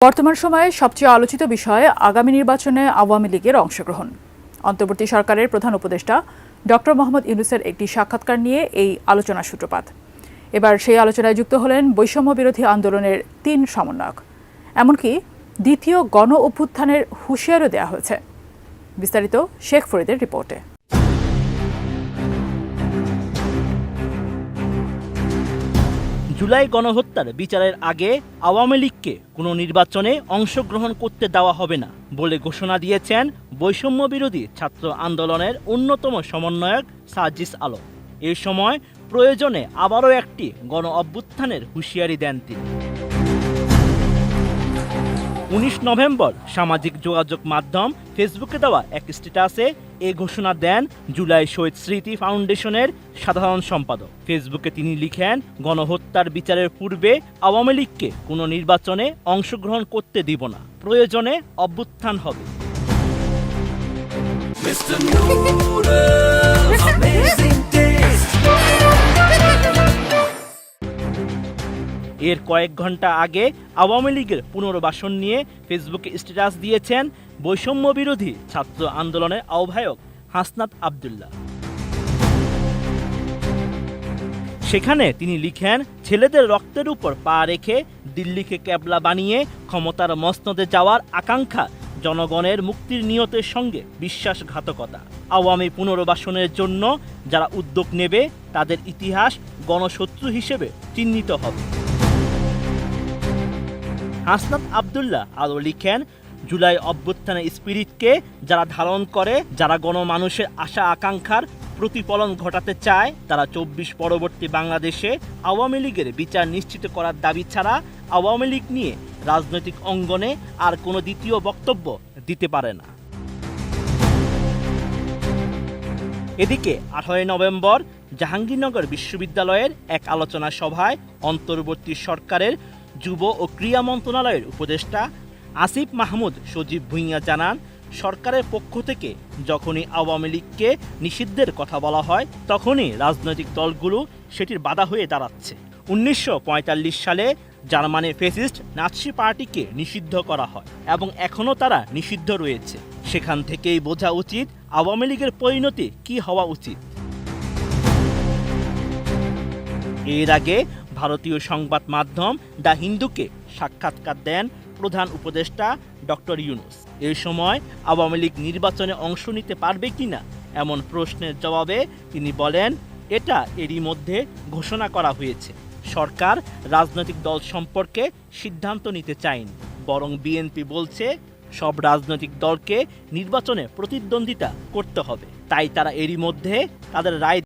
বর্তমান সময়ে সবচেয়ে আলোচিত বিষয় আগামী নির্বাচনে আওয়ামী লীগের অংশগ্রহণ। অন্তর্বর্তী সরকারের প্রধান উপদেষ্টা ডক্টর মোহাম্মদ ইউনূসের একটি সাক্ষাৎকার নিয়ে এই আলোচনার সূত্রপাত। এবার সেই আলোচনায় যুক্ত হলেন বৈষম্য বিরোধী আন্দোলনের ৩ সমন্বয়ক। এমনকি দ্বিতীয় গণ অভ্যুত্থানের হুঁশিয়ারও দেওয়া হয়েছে। বিস্তারিত শেখ ফরিদের রিপোর্টে। জুলাই গণহত্যার বিচারের আগে আওয়ামী লীগকে কোনো নির্বাচনে অংশগ্রহণ করতে দেওয়া হবে না বলে ঘোষণা দিয়েছেন বৈষম্য বিরোধী ছাত্র আন্দোলনের অন্যতম সমন্বয়ক সার্জিস আলম। এই সময় প্রয়োজনে আবারও একটি গণ অভ্যুত্থানের হুঁশিয়ারি দেন তিনি। ১৯ নভেম্বর সামাজিক যোগাযোগ মাধ্যম ফেসবুকে দেওয়া এক স্ট্যাটাসে এ ঘোষণা দেন জুলাই শহীদ স্মৃতি ফাউন্ডেশনের সাধারণ সম্পাদক। ফেসবুকে তিনি লিখেন, গণহত্যার বিচারের পূর্বে আওয়ামী লীগকে কোনো নির্বাচনে অংশগ্রহণ করতে দিব না, প্রয়োজনে অভ্যুত্থান হবে। এর কয়েক ঘন্টা আগে আওয়ামী লীগের পুনর্বাসন নিয়ে ফেসবুকে স্ট্যাটাস দিয়েছেন বৈষম্য বিরোধী ছাত্র আন্দোলনের আহ্বায়ক হাসনাত আব্দুল্লাহ। সেখানে তিনি লিখেন, ছেলেদের রক্তের উপর পা রেখে দিল্লিকে ক্যাবলা বানিয়ে ক্ষমতার মসনদে যাওয়ার আকাঙ্ক্ষা জনগণের মুক্তির নিয়তের সঙ্গে বিশ্বাসঘাতকতা। আওয়ামী পুনর্বাসনের জন্য যারা উদ্যোগ নেবে তাদের ইতিহাস গণশত্রু হিসেবে চিহ্নিত হবে। হাসনাত আব্দুল্লাহ আরও লিখেন, জুলাই অভ্যুত্থানের স্পিরিটকে যারা ধারণ করে, যারা গণমানুষের আশা আকাঙ্ক্ষার প্রতিফলন ঘটাতে চায়, তারা ২৪ পরবর্তী বাংলাদেশে আওয়ামী লীগের বিচার নিশ্চিত করার দাবি ছাড়া আওয়ামী লীগ নিয়ে রাজনৈতিক অঙ্গনে আর কোনো দ্বিতীয় বক্তব্য দিতে পারে না। এদিকে ১৮ নভেম্বর জাহাঙ্গীরনগর বিশ্ববিদ্যালয়ের এক আলোচনা সভায় অন্তর্বর্তী সরকারের যুব ও ক্রীড়া মন্ত্রণালয়ের উপদেষ্টা আসিফ মাহমুদ সজীব ভুঁইয়া জানান, সরকারের পক্ষ থেকে যখনই আওয়ামী লীগকে নিষিদ্ধের কথা বলা হয় তখনই রাজনৈতিক দলগুলো সেটির বাধা হয়ে দাঁড়াচ্ছে। ১৯৪৫ সালে জার্মানির ফ্যাসিস্ট নাৎসি পার্টিকে নিষিদ্ধ করা হয় এবং এখনও তারা নিষিদ্ধ রয়েছে। সেখান থেকেই বোঝা উচিত আওয়ামী লীগের পরিণতি কি হওয়া উচিত। এর আগে ভারতীয় সংবাদ মাধ্যম দ্য হিন্দুকে সাক্ষাৎকার দেন প্রধান উপদেষ্টা ডক্টর ইউনূস। এই সময় আওয়ামী লীগ নির্বাচনে অংশ নিতে পারবে কিনা এমন প্রশ্নের জবাবে তিনি বলেন, এটা এরই মধ্যে ঘোষণা করা হয়েছে। সরকার রাজনৈতিক দল সম্পর্কে সিদ্ধান্ত নিতে চায়নি, বরং বিএনপি বলছে সব রাজনৈতিক দলকে নির্বাচনে প্রতিদ্বন্দ্বিতা করতে হবে, তাই তারা এরই মধ্যে তাদের রায়